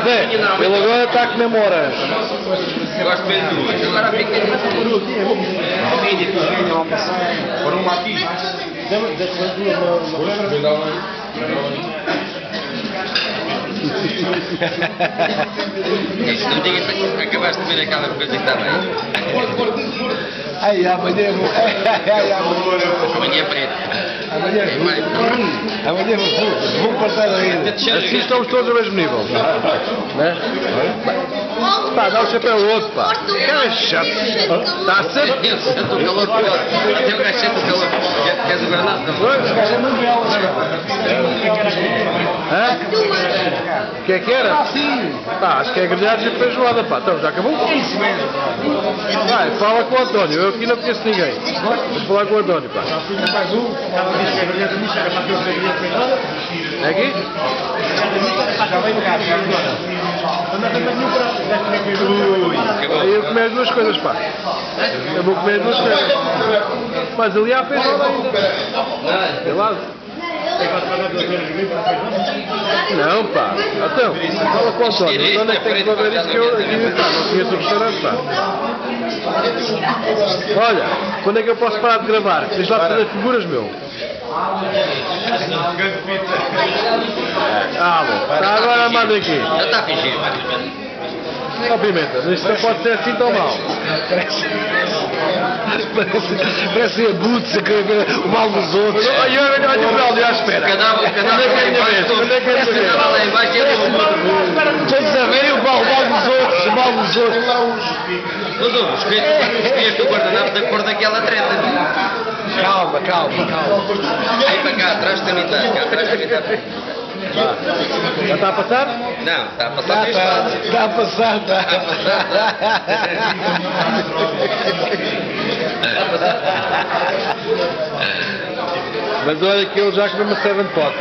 Zé, ele agora está a comer moras. Gosto bem de duas. Agora fica Por uma aqui. Isso, não digas que acabaste de ver aquela coisa que estava aí. Ai, amanhã vou. Amanhã é preto. Amanhã vou passar ainda. Assim estamos todos ao mesmo nível. Né? Pá, dá o chapéu ao outro, pá. Cara é chato. Está sempre. Eu sinto o calor pior. Até o gajo sente o calor. Queres o granado? Hã? O que é que era? Pá, acho que é grelhados e feijoada, pá. Então, já acabou? Isso mesmo. Vai, fala com o António. Eu aqui não conheço ninguém. Vou falar com o António, pá. É aqui? Aí eu comer as duas coisas, pá. Eu vou comer as duas coisas. Mas ali há feijoada ainda. Sei lá. Não, pá. Então, fala com o António. Onde é que tem que fazer isso que eu aqui, pá, não conheço o restaurante, pá. Olha, quando é que eu posso parar de gravar? Tens lá de fazer figuras, meu. Ah, bom. Está agora amado aqui. Já está a fingir. Ó, Pimenta, isto não pode ser assim tão mal. Parece a Boots a querer ver o mal dos outros. Olha o Braulio à espera. Cada Onde é que é a minha vez? Onde é que é a minha vez? lá embaixo e Todos a verem o mal dos outros, o mal dos outros. Mas escolheste o guardanapo da cor daquela treta. Calma. Aí para cá, atrás também está. Cá atrás também está. Já está a passar? Não, está a passar neste lado. Está a passar, está. Mas olha que ele já comeu uma 7 pot.